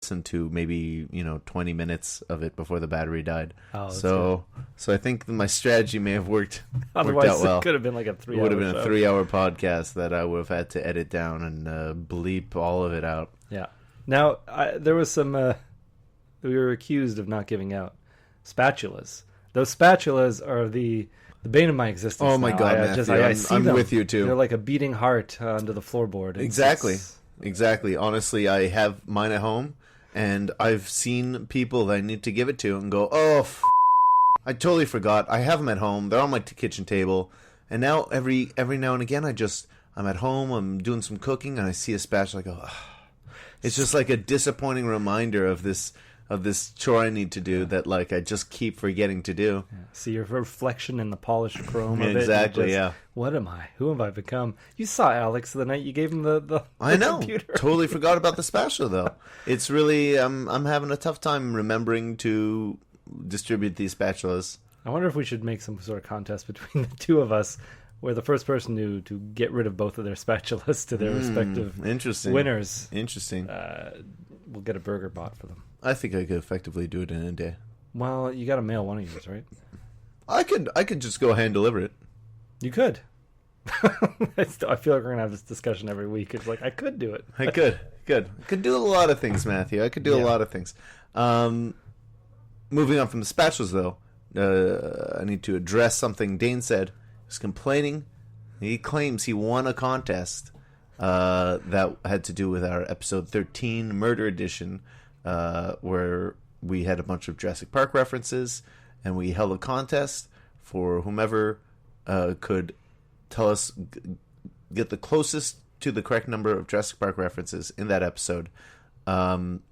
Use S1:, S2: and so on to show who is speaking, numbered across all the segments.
S1: listened to maybe 20 minutes of it before the battery died.
S2: Oh,
S1: so I think my strategy may have worked
S2: Otherwise,
S1: out well.
S2: It could have been like a 3-hour.
S1: It would have been
S2: show.
S1: a 3-hour podcast that I would have had to edit down and bleep all of it out.
S2: Yeah. Now there was some. We were accused of not giving out spatulas. Those spatulas are the bane of my existence.
S1: Oh my God, Matthew!
S2: I see
S1: I'm
S2: them.
S1: with you too.
S2: They're like a beating heart under the floorboard.
S1: Exactly. Honestly, I have mine at home, and I've seen people that I need to give it to and go, "Oh, I totally forgot. I have them at home. They're on my kitchen table." And now every now and again, I'm at home, I'm doing some cooking, and I see a spatula. I go, oh. It's just like a disappointing reminder of this chore I need to do that I just keep forgetting to do.
S2: Yeah. See your reflection in the polished chrome of it.
S1: Exactly, yeah.
S2: What am I? Who have I become? You saw Alex the night you gave him the
S1: I know.
S2: computer.
S1: Totally forgot about the spatula though. It's really I'm having a tough time remembering to distribute these spatulas.
S2: I wonder if we should make some sort of contest between the two of us, where the first person to get rid of both of their spatulas to their respective winners.
S1: Interesting.
S2: We'll get a burger bought for them.
S1: I think I could effectively do it in a day.
S2: Well, you got to mail one of yours, right?
S1: I could just go hand deliver it.
S2: You could. I feel like we're gonna have this discussion every week. It's like I could do it.
S1: I could. I could do a lot of things, Matthew. I could do a lot of things. Moving on from the spatulas, though, I need to address something Dane said. He's complaining. He claims he won a contest that had to do with our episode 13 Murder Edition, where we had a bunch of Jurassic Park references, and we held a contest for whomever could tell us, get the closest to the correct number of Jurassic Park references in that episode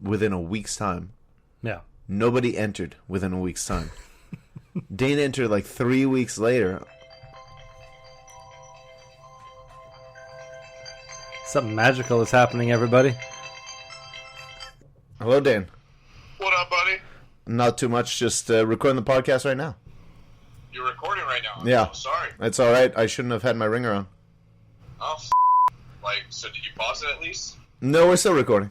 S1: within a week's time.
S2: Yeah.
S1: Nobody entered within a week's time. Dane entered 3 weeks later.
S2: Something magical is happening, everybody.
S1: Hello, Dan.
S3: What up, buddy?
S1: Not too much, just recording the podcast right now.
S3: You're recording right now?
S1: Yeah.
S3: Oh, sorry.
S1: That's all right. I shouldn't have had my ringer on.
S3: Oh, so did you pause it at least?
S1: No, we're still recording.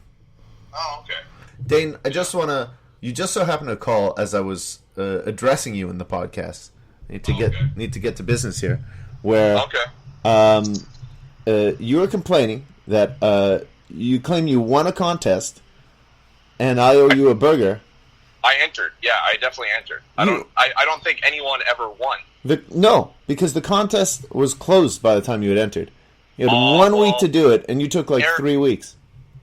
S3: Oh, okay.
S1: Dane, I just want to... You just so happened to call as I was addressing you in the podcast. Need to get to business here. Where you were complaining that you claim you won a contest, and I owe you a burger.
S3: I entered. Yeah, I definitely entered. I don't think anyone ever won.
S1: No, because the contest was closed by the time you had entered. You had 1 week to do it, and you took 3 weeks.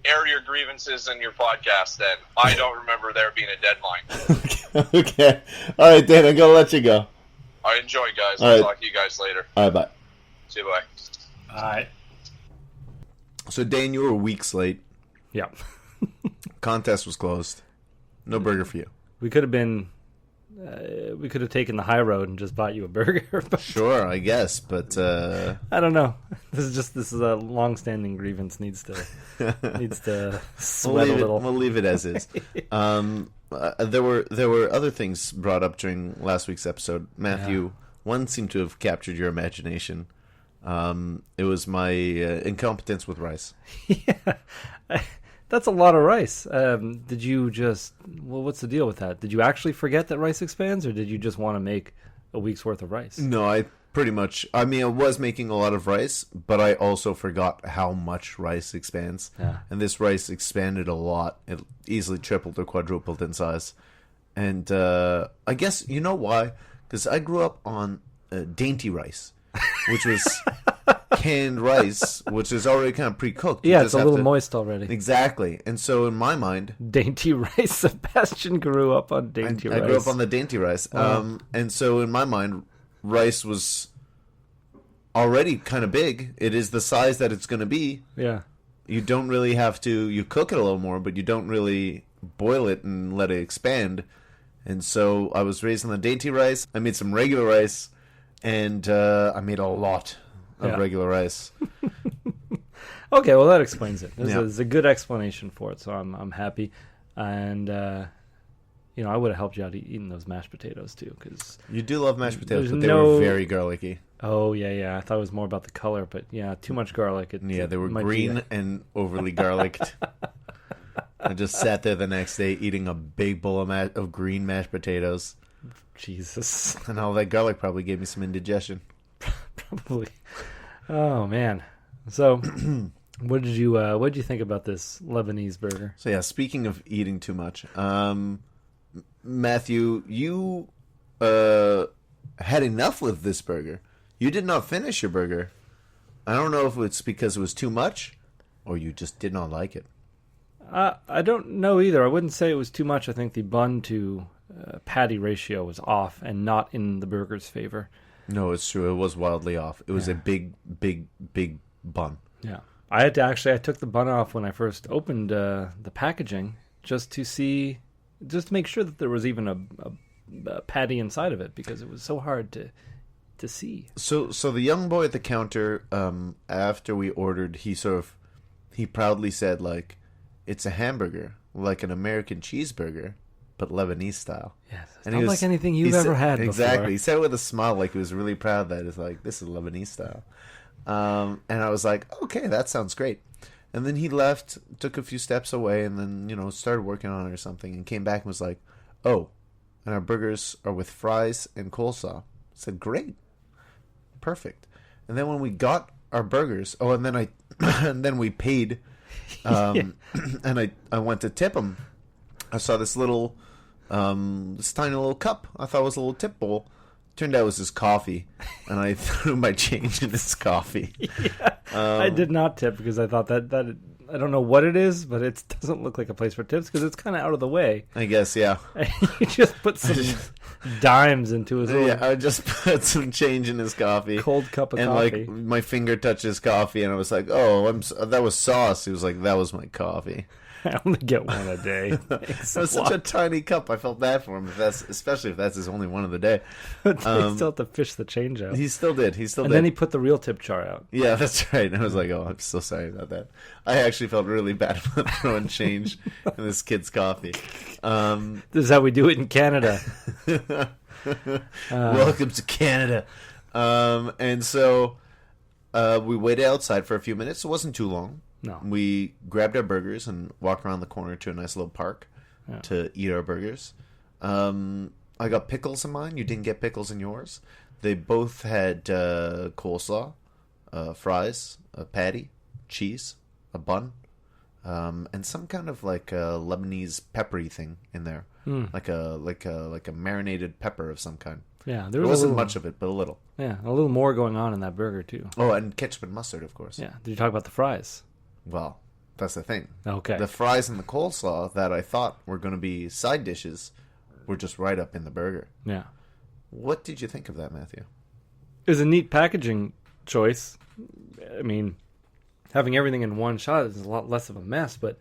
S3: Air your grievances in your podcast, then. I don't remember there being a deadline.
S1: Okay. All right, Dan, I'm going to let you go.
S3: I enjoy, guys.
S1: All
S3: I'll
S1: right.
S3: talk to you guys later.
S1: All right, bye.
S3: See you, bye.
S2: All right.
S1: So, Dane, you were weeks late.
S2: Yeah.
S1: Contest was closed. No burger for you.
S2: We could have been... we could have taken the high road and just bought you a burger. But
S1: Sure, I guess, but...
S2: I don't know. This is a long-standing grievance. Needs to sweat a little.
S1: We'll leave it as is. There were other things brought up during last week's episode. Matthew, one seemed to have captured your imagination. It was my incompetence with rice.
S2: Yeah. That's a lot of rice. Did you just... Well, what's the deal with that? Did you actually forget that rice expands, or did you just want to make a week's worth of rice?
S1: No, I pretty much... I mean, I was making a lot of rice, but I also forgot how much rice expands.
S2: Yeah.
S1: And this rice expanded a lot. It easily tripled or quadrupled in size. And I guess, you know why? Because I grew up on dainty rice, which was... canned rice, which is already kind of pre-cooked.
S2: Yeah, it's a little moist already.
S1: Exactly. And so in my mind...
S2: Dainty rice. Sebastian grew up on dainty rice.
S1: I grew up on the dainty rice. And so in my mind, rice was already kind of big. It is the size that it's going to be.
S2: Yeah.
S1: You don't really have to... You cook it a little more, but you don't really boil it and let it expand. And so I was raised on the dainty rice. I made some regular rice, and I made a lot of regular rice.
S2: Okay, well that explains it. There's a good explanation for it, so I'm happy. And I would have helped you out eating those mashed potatoes too, because
S1: you do love mashed potatoes, but they were very garlicky.
S2: Oh yeah. I thought it was more about the color, but yeah, too much garlic.
S1: They were green and overly garlicked. I just sat there the next day eating a big bowl of green mashed potatoes.
S2: Jesus.
S1: And all that garlic probably gave me some indigestion.
S2: Probably. Oh, man. So, what did you think about this Lebanese burger?
S1: So, yeah, speaking of eating too much, Matthew, you had enough with this burger. You did not finish your burger. I don't know if it's because it was too much or you just did not like it.
S2: I don't know either. I wouldn't say it was too much. I think the bun to patty ratio was off and not in the burger's favor.
S1: No, it's true. It was wildly off. It was a big bun.
S2: Yeah. I took the bun off when I first opened the packaging just to make sure that there was even a patty inside of it because it was so hard to see.
S1: So the young boy at the counter, after we ordered, he proudly said, like, it's a hamburger, like an American cheeseburger, but Lebanese style.
S2: Yes, it's not like anything you've ever had before.
S1: Exactly. He said it with a smile, like he was really proud that it's like, this is Lebanese style. And I was like, okay, that sounds great. And then he left, took a few steps away, and then, started working on it or something, and came back and was like, oh, and our burgers are with fries and coleslaw. I said, great. Perfect. And then when we got our burgers, and then we paid, and I went to tip him. I saw this little, this tiny little cup. I thought it was a little tip bowl. Turned out it was his coffee, and I threw my change in his coffee.
S2: Yeah, I did not tip because I thought that I don't know what it is, but it doesn't look like a place for tips because it's kind of out of the way.
S1: I guess, yeah.
S2: You just put some dimes into his little...
S1: Yeah, I just put some change in his coffee.
S2: Cold cup of
S1: coffee.
S2: And,
S1: my finger touched his coffee, and I was like, oh, that was sauce. He was like, that was my coffee.
S2: I only get one a day.
S1: That was such a tiny cup. I felt bad for him, especially if that's his only one of the day.
S2: He still had to fish the change out.
S1: He still did.
S2: And then he put the real tip jar out.
S1: Yeah, that's right. And I was like, oh, I'm so sorry about that. I actually felt really bad about throwing change in this kid's coffee.
S2: This is how we do it in Canada.
S1: Welcome to Canada. And so we waited outside for a few minutes. It wasn't too long.
S2: No.
S1: We grabbed our burgers and walked around the corner to a nice little park to eat our burgers. I got pickles in mine. You didn't get pickles in yours. They both had coleslaw, fries, a patty, cheese, a bun, and some kind of like a Lebanese peppery thing in there, like a marinated pepper of some kind.
S2: Yeah,
S1: there wasn't much of it, but a little.
S2: Yeah, a little more going on in that burger too.
S1: Oh, and ketchup and mustard, of course.
S2: Yeah. Did you talk about the fries?
S1: Well, that's the thing.
S2: Okay.
S1: The fries and the coleslaw that I thought were going to be side dishes were just right up in the burger.
S2: Yeah.
S1: What did you think of that, Matthew?
S2: It was a neat packaging choice. I mean, having everything in one shot is a lot less of a mess, but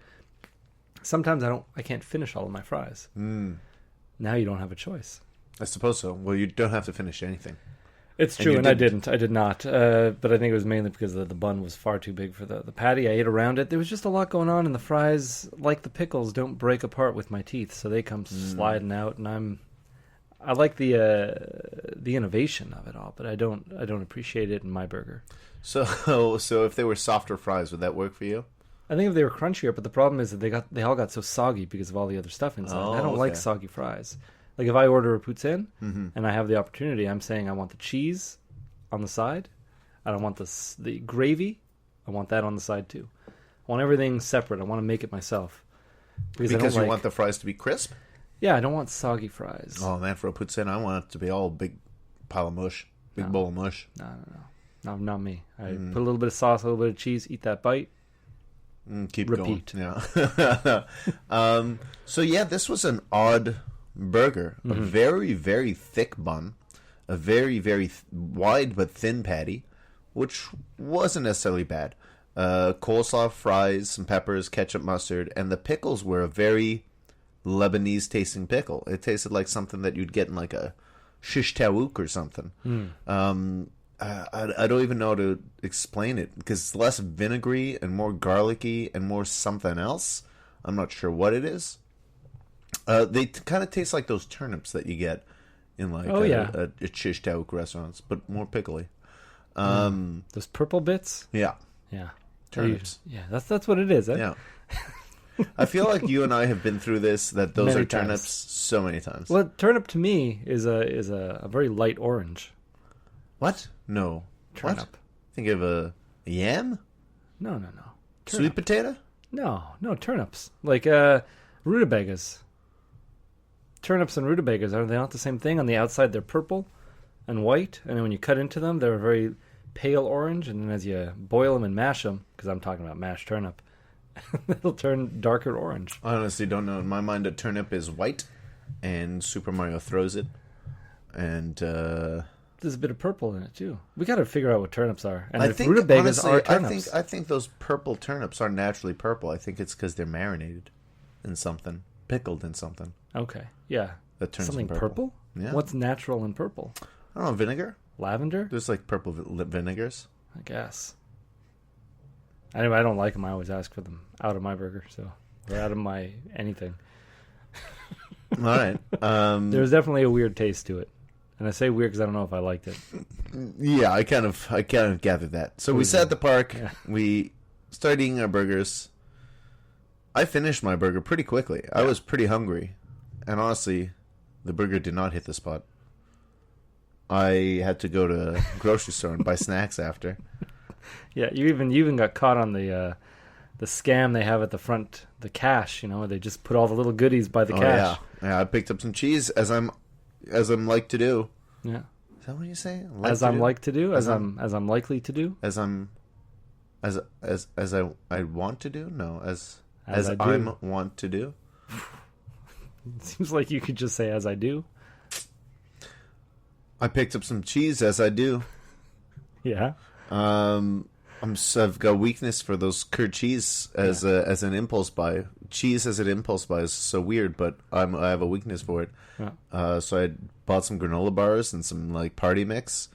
S2: sometimes I can't finish all of my fries. Now you don't have a choice.
S1: I suppose so. Well, you don't have to finish anything.
S2: It's true, and I didn't. I did not. But I think it was mainly because the bun was far too big for the patty. I ate around it. There was just a lot going on, and the fries, like the pickles, don't break apart with my teeth, so they come sliding out. And I like the innovation of it all, but I don't appreciate it in my burger.
S1: So if they were softer fries, would that work for you?
S2: I think if they were crunchier, but the problem is that they all got so soggy because of all the other stuff inside. I don't like soggy fries. Like if I order a poutine and I have the opportunity, I'm saying I want the cheese on the side. I don't want the gravy. I want that on the side too. I want everything separate. I want to make it myself.
S1: Because you want the fries to be crisp?
S2: Yeah, I don't want soggy fries.
S1: Oh man, for a poutine, I want it to be all big pile of mush. Big bowl of mush.
S2: No, not me. I put a little bit of sauce, a little bit of cheese, eat that bite.
S1: Keep
S2: repeat.
S1: Going. Yeah. So yeah, this was an odd burger. A very, very thick bun. A very, very wide but thin patty, which wasn't necessarily bad. Coleslaw, fries, some peppers, ketchup, mustard, and the pickles were a very Lebanese tasting pickle. It tasted like something that you'd get in like a shish taouk or something. I don't even know how to explain it because it's less vinegary and more garlicky and more something else. I'm not sure what it is. They kind of taste like those turnips that you get in like a shish taouk restaurants, but more pickly.
S2: Those purple bits?
S1: Yeah.
S2: Yeah.
S1: Turnips.
S2: Yeah, that's what it is. Eh?
S1: Yeah. I feel like you and I have been through this, that those
S2: Many
S1: are turnips
S2: times.
S1: so many times.
S2: Well, turnip to me is a very light orange.
S1: What? No.
S2: Turnip.
S1: What? Think of a yam?
S2: No.
S1: Sweet
S2: Turnip.
S1: potato?
S2: No, turnips. Like rutabagas. Turnips and rutabagas, are they not the same thing? On the outside, they're purple and white, and then when you cut into them, they're very pale orange, and then as you boil them and mash them, because I'm talking about mashed turnip, it'll turn darker orange.
S1: I honestly don't know. In my mind, a turnip is white, and Super Mario throws it, and
S2: There's a bit of purple in it, too. We got to figure out what turnips are. And
S1: I
S2: if
S1: think
S2: rutabagas
S1: honestly,
S2: are turnips.
S1: I think those purple turnips are naturally purple. I think it's because they're marinated in something, pickled in something.
S2: Okay, yeah.
S1: That turns
S2: Something
S1: them
S2: purple?
S1: Yeah.
S2: What's natural in purple?
S1: I don't know, vinegar?
S2: Lavender?
S1: There's like purple vinegars.
S2: I guess. Anyway, I don't like them. I always ask for them out of my burger, so or out of my anything.
S1: All right.
S2: There's definitely a weird taste to it, and I say weird because I don't know if I liked it.
S1: Yeah, I kind of gathered that. So we sat at the park.
S2: Yeah.
S1: We started eating our burgers. I finished my burger pretty quickly. Yeah. I was pretty hungry, and honestly, the burger did not hit the spot. I had to go to the grocery store and buy snacks after.
S2: Yeah, you even got caught on the scam they have at the front, the cash. Where they just put all the little goodies by the cash.
S1: Yeah. I picked up some cheese as I'm like to do.
S2: Yeah.
S1: Is that what you say?
S2: As I'm likely to do.
S1: As I want to do? No, as
S2: I
S1: I'm want to do.
S2: It seems like you could just say as I do.
S1: I picked up some cheese as I do.
S2: Yeah.
S1: I've got a weakness for those curd cheese as an impulse buy. Cheese as an impulse buy is so weird, but I have a weakness for it.
S2: Yeah.
S1: So I bought some granola bars and some like party mix.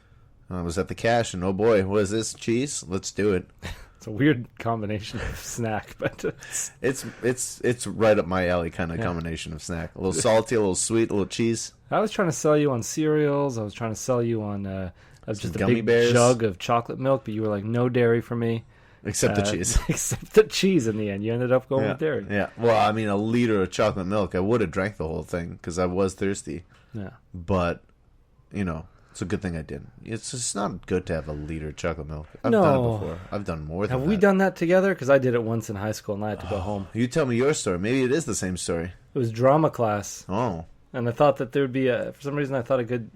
S1: I was at the cash, and oh boy, what is this? Cheese? Let's do it.
S2: It's a weird combination of snack, but
S1: it's right up my alley kind of combination of snack. A little salty, a little sweet, a little cheese.
S2: I was trying to sell you on cereals. I was trying to sell you on just a big
S1: bears.
S2: jug of chocolate milk, but you were like, no dairy for me.
S1: Except the cheese.
S2: Except the cheese in the end. You ended up going with dairy.
S1: Yeah. Well, I mean, a liter of chocolate milk, I would have drank the whole thing because I was thirsty.
S2: Yeah.
S1: But, it's a good thing I didn't. It's just not good to have a liter of chocolate milk. I've done it before. I've done more than that.
S2: Have we done that together? Because I did it once in high school and I had to go home.
S1: You tell me your story. Maybe it is the same story.
S2: It was drama class.
S1: Oh.
S2: And I thought that there would be for some reason I thought I don't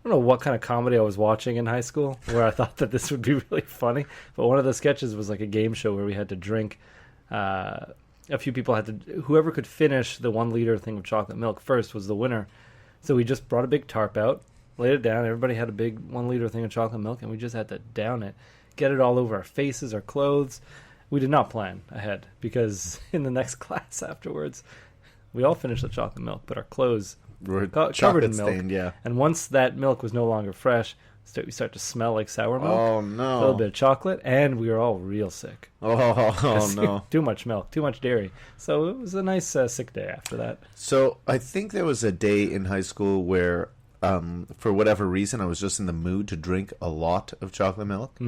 S2: know what kind of comedy I was watching in high school where I thought that this would be really funny. But one of the sketches was like a game show where we had to drink. A few people had to, whoever could finish the 1 liter thing of chocolate milk first was the winner. So we just brought a big tarp out, laid it down. Everybody had a big 1 liter thing of chocolate milk, and we just had to down it, get it all over our faces, our clothes. We did not plan ahead because in the next class afterwards, we all finished the chocolate milk, but our clothes
S1: were
S2: covered in milk.
S1: Stained, yeah.
S2: And once that milk was no longer fresh, we start to smell like sour milk.
S1: Oh, no.
S2: A little bit of chocolate, and we were all real sick.
S1: Oh no.
S2: Too much milk, too much dairy. So it was a nice sick day after that.
S1: So I think there was a day in high school where, for whatever reason, I was just in the mood to drink a lot of chocolate milk.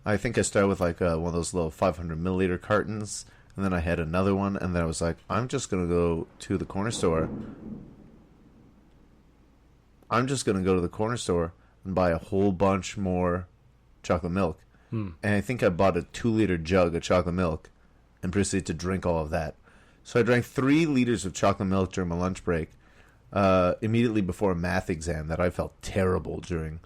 S1: I think I started with like one of those little 500 milliliter cartons, and then I had another one, and then I was like, I'm just going to go to the corner store. And buy a whole bunch more chocolate milk. And I think I bought a 2-liter jug of chocolate milk and proceeded to drink all of that. So I drank 3 liters of chocolate milk during my lunch break, immediately before a math exam that I felt terrible during.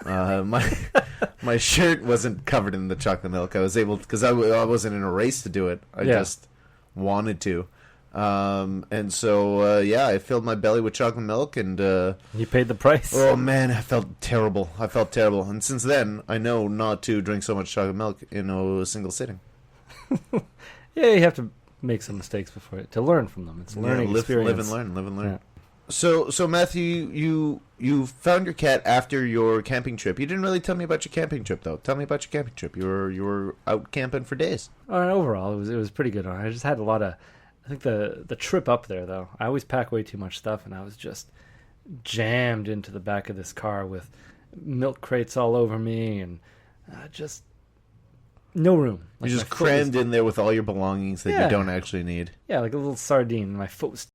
S1: My shirt wasn't covered in the chocolate milk. I was able, because I wasn't in a race to do it. I just wanted to. And so, I filled my belly with chocolate milk, and
S2: you paid the price.
S1: Oh man, I felt terrible. And since then, I know not to drink so much chocolate milk in a single sitting.
S2: Yeah, you have to make some mistakes before to learn from them. It's a learning experience.
S1: Live and learn. Yeah. So Matthew, you found your cat after your camping trip. You didn't really tell me about your camping trip, though. Tell me about your camping trip. You were out camping for days.
S2: Overall, it was pretty good. I just had a lot of. I think the trip up there, though, I always pack way too much stuff, and I was just jammed into the back of this car with milk crates all over me, and No room.
S1: You just crammed in there with all your belongings that
S2: Yeah.
S1: you don't actually need.
S2: Yeah, like a little sardine. My foot was